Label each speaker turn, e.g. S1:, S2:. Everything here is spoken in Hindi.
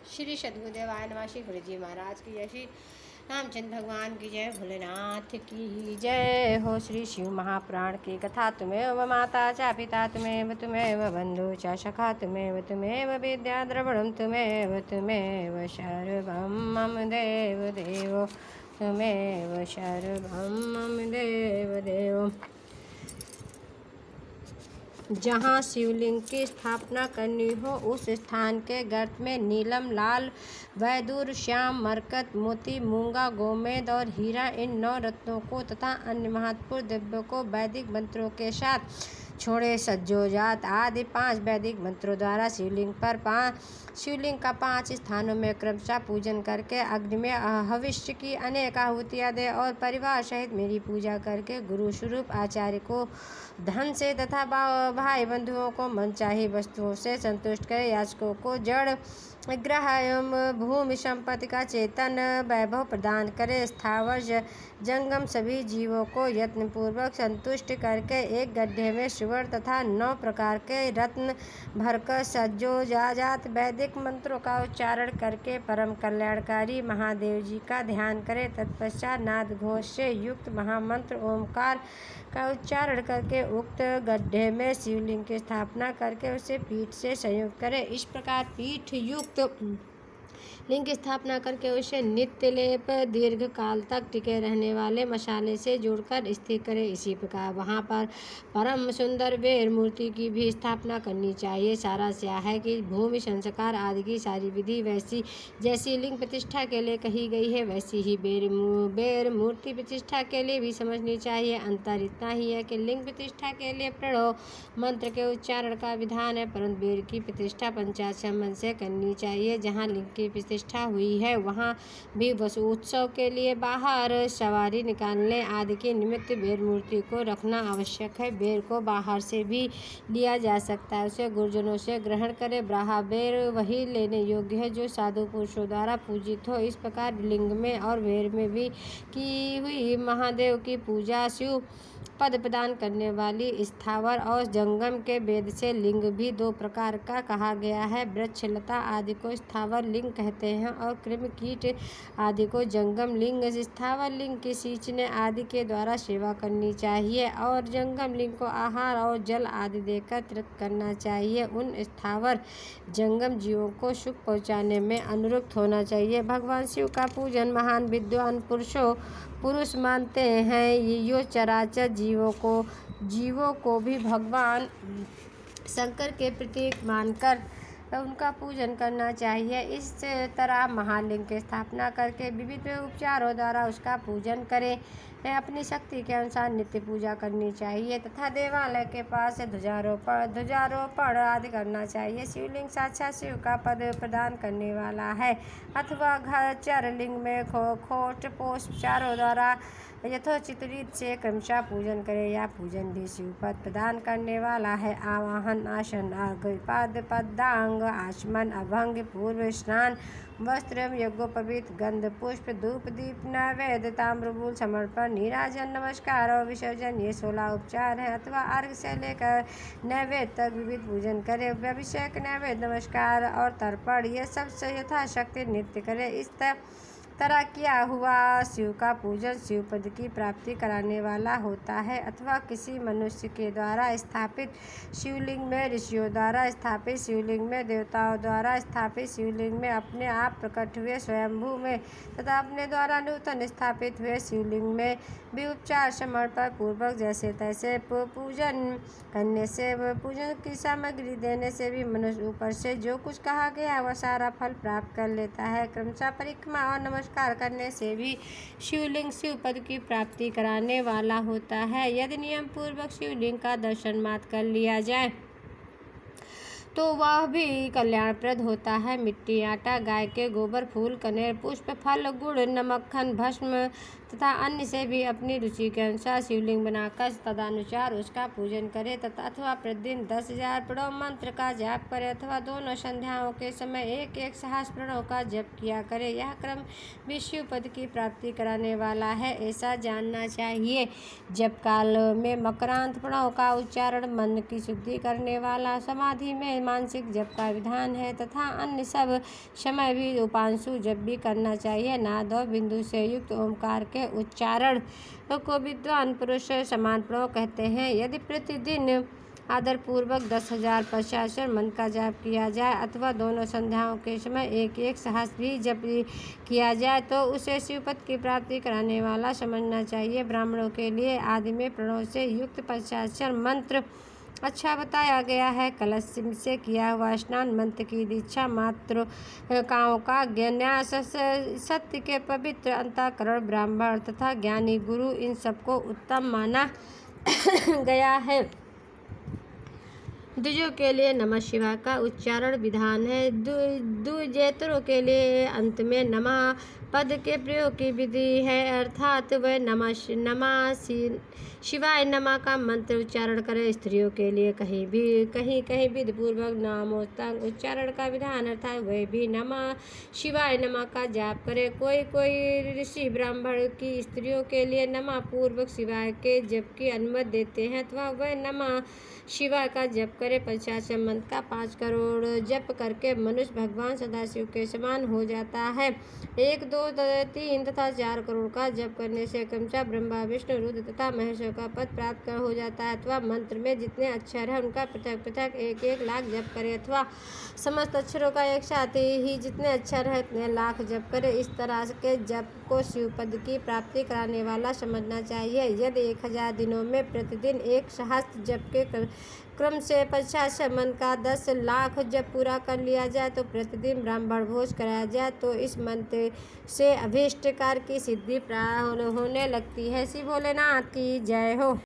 S1: श्री सद्गुरुदेवाय नमः। श्री गुरु जी महाराज की जय। श्री रामचंद्र भगवान की जय। भोलेनाथ की जय हो। श्री शिव महापुराण की कथा। तुमेव माता च पिता तुमेव बंधु च सखा तुमेव विद्या द्रविणं तुमेव सर्वं मम देव देवो तुमेव सर्वं मम देव देवो। जहाँ शिवलिंग की स्थापना करनी हो उस स्थान के गर्त में नीलम, लाल, वैदूर, श्याम, मरकत, मोती, मूंगा, गोमेद और हीरा इन 9 रत्नों को तथा अन्य महत्वपूर्ण द्रव्यों को वैदिक मंत्रों के साथ छोड़े सज्जोजात आदि 5 वैदिक मंत्रों द्वारा शिवलिंग का 5 स्थानों में क्रमशः पूजन करके अग्नि में हविष्य की अनेक आहुतियाँ दे और परिवार सहित मेरी पूजा करके गुरु स्वरूप आचार्य को धन से तथा भाई बंधुओं को मनचाही वस्तुओं से संतुष्ट करे। याचकों को जड़ ग्रह एवं भूमि संपत्ति का चेतन वैभव प्रदान करे। स्थावर जंगम सभी जीवों को यत्नपूर्वक संतुष्ट करके एक गड्ढे में सुवर्ण तथा 9 प्रकार के रत्न भरकर सज्जोजात वैदिक मंत्रों का उच्चारण करके परम कल्याणकारी महादेव जी का ध्यान करे। तत्पश्चात नाद घोष से युक्त महामंत्र ओमकार का उच्चारण करके उक्त गड्ढे में शिवलिंग की स्थापना करके उसे पीठ से संयुक्त करे। इस प्रकार पीठ युक्त लिंग की स्थापना करके उसे नित्य लेप दीर्घ काल तक टिके रहने वाले मसाले से जोड़कर स्थिर करे। इसी प्रकार वहाँ पर परम सुंदर बेर मूर्ति की भी स्थापना करनी चाहिए। सारा यह है कि भूमि संस्कार आदि की सारी विधि वैसी जैसी लिंग प्रतिष्ठा के लिए कही गई है वैसी ही बेर मूर्ति प्रतिष्ठा के लिए भी समझनी चाहिए। अंतर इतना ही है कि लिंग प्रतिष्ठा के लिए प्रणव मंत्र के उच्चारण का विधान है, परंतु बेर की प्रतिष्ठा पंचाक्षर मंत्र से करनी चाहिए। जहाँ लिंग की प्रतिष्ठा हुई है वहाँ भी वसु उत्सव के लिए बाहर सवारी निकालने आदि के निमित्त बेर मूर्ति को रखना आवश्यक है। बेर को बाहर से भी लिया जा सकता है, उसे गुरुजनों से ग्रहण करे। ब्राह्मण बेर वही लेने योग्य है जो साधु पुरुषों द्वारा पूजित हो। इस प्रकार लिंग में और बेर में भी की हुई महादेव की पूजा शिव पद प्रदान करने वाली स्थावर और जंगम के वेद से लिंग भी 2 प्रकार का कहा गया है। वृक्ष लता आदि को स्थावर लिंग कहते हैं और कृमि कीट आदि को जंगम लिंग। स्थावर लिंग की सींचने आदि के द्वारा सेवा करनी चाहिए और जंगम लिंग को आहार और जल आदि देकर तृप्त करना चाहिए। उन स्थावर जंगम जीवों को सुख पहुँचाने में अनुरक्त होना चाहिए। भगवान शिव का पूजन महान विद्वान पुरुष मानते हैं। यो चराचर जीवों को भी भगवान शंकर के प्रतीक मानकर उनका पूजन करना चाहिए। इस तरह महालिंग की स्थापना करके विविध उपचारों द्वारा उसका पूजन करें। अपनी शक्ति के अनुसार नित्य पूजा करनी चाहिए तथा देवालय के पास ध्वजारोपण आदि करना चाहिए। शिवलिंग साक्षात शिव का पद प्रदान करने वाला है अथवा घर लिंग में खोट पोषचारों द्वारा यथोचित रीत से क्रमशः पूजन करे। या पूजन भी शिव पद प्रदान करने वाला है। आवाहन, आसन, अर्घ्य, पदांग, आचमन, अभंग, पूर्व स्नान, वस्त्र एवं यज्ञोपवीत, गंध, पुष्प, धूप, दीप, नैवेद्य, ताम्रबूल, समर्पण, नीराजन, नमस्कार और विसर्जन ये 16 उपचार हैं। अथवा अर्घ्य से लेकर नैवेद्य तक विविध पूजन करे। अभिषेक, नैवेद्य, नमस्कार और तर्पण ये सब यथाशक्ति नित्य करे। इस तरह किया हुआ शिव का पूजन शिव पद की प्राप्ति कराने वाला होता है। अथवा किसी मनुष्य के द्वारा स्थापित शिवलिंग में, ऋषियों द्वारा स्थापित शिवलिंग में, देवताओं द्वारा स्थापित शिवलिंग में, अपने आप प्रकट हुए स्वयंभू में तथा अपने द्वारा नूतन स्थापित हुए शिवलिंग में भी उपचार समर्पण पूर्वक जैसे तैसे पूजन करने से, पूजन की सामग्री देने से भी मनुष्य ऊपर से जो कुछ कहा गया वह सारा फल प्राप्त कर लेता है। क्रमशः परिक्रमा और नमस्कार करने से भी शिवलिंग शिव पद की प्राप्ति कराने वाला होता है। यदि नियम पूर्वक शिवलिंग का दर्शन मात्र कर लिया जाए तो वह भी कल्याणप्रद होता है। मिट्टी, आटा, गाय के गोबर, फूल, कनेर, पुष्प, फल, गुड़, नमक, भस्म, तथा अन्य से भी अपनी रुचि के अनुसार शिवलिंग बनाकर तदनुसार उसका पूजन करे तथा अथवा प्रतिदिन 10,000 प्रणव मंत्र का जाप करे अथवा दोनों संध्याओं के समय एक एक सहस्र प्रणव का जप किया करे। यह क्रम भी शिव पद की प्राप्ति कराने वाला है, ऐसा जानना चाहिए। जप काल में मकरांत प्रणव का उच्चारण मन की शुद्धि करने वाला, समाधि में मानसिक जप का विधान है तथा अन्य सब समय भी उपांशु जप भी करना चाहिए। नाद और बिंदु से युक्त ओमकार के उच्चारण को विद्वान पुरुष समान प्रणव कहते हैं। यदि प्रतिदिन आदरपूर्वक 10,000 पंचाक्षर मंत्र का जाप किया जाए अथवा दोनों संध्याओं के समय एक एक सहस्र भी जप किया जाए तो उसे शिवपद की प्राप्ति कराने वाला समझना चाहिए। ब्राह्मणों के लिए आदि में प्रणव से युक्त पंचाक्षर मंत्र अच्छा बताया गया है। कलश से किया हुआ स्नान, मंत्र की दीक्षा, मातृकाओं का न्यास, सत्य के पवित्र अंतःकरण, ब्राह्मण तथा ज्ञानी गुरु, इन सबको उत्तम माना गया है। द्विजों के लिए नमः शिवाय का उच्चारण विधान है। द्विजेतरों के लिए अंत में नमः पद के प्रयोग की विधि है, अर्थात वह नमः शिवाय नमः का मंत्र उच्चारण करे। स्त्रियों के लिए कहीं विधिपूर्वक नामोच्चारण उच्चारण का विधान, अर्थात वह भी नमः शिवाय नमः का जाप करे। कोई ऋषि ब्राह्मण की स्त्रियों के लिए नमः पूर्वक शिवाय के जप की अनुमति देते हैं अथवा वह नमः शिवाय का जप करे। पंचाक्षर मंत्र का 5 करोड़ जप करके मनुष्य भगवान सदाशिव के समान हो जाता है। 1, 2, 3 तथा 4 करोड़ का जप करने से क्रमशः ब्रह्मा, विष्णु, रुद्र तथा महेश्वर का पद प्राप्त हो जाता है। अथवा मंत्र में जितने अक्षर हैं उनका पृथक पृथक 1-1 लाख जप करे अथवा समस्त अक्षरों का एक साथ ही जितने अक्षर हैं उतने लाख जप करे। इस तरह के जप को शिवपद की प्राप्ति कराने वाला समझना चाहिए। यदि 1000 दिनों में प्रतिदिन 1 सहस्त्र जप के क्रम से पंचाक्षर मंत्र का 10 लाख जप पूरा कर लिया जाए तो प्रतिदिन ब्राह्मण भोज कराया जाए तो इस मंत्र से अभीष्ट कार्य की सिद्धि प्राप्त होने लगती है। श्री भोलेनाथ की जय हो।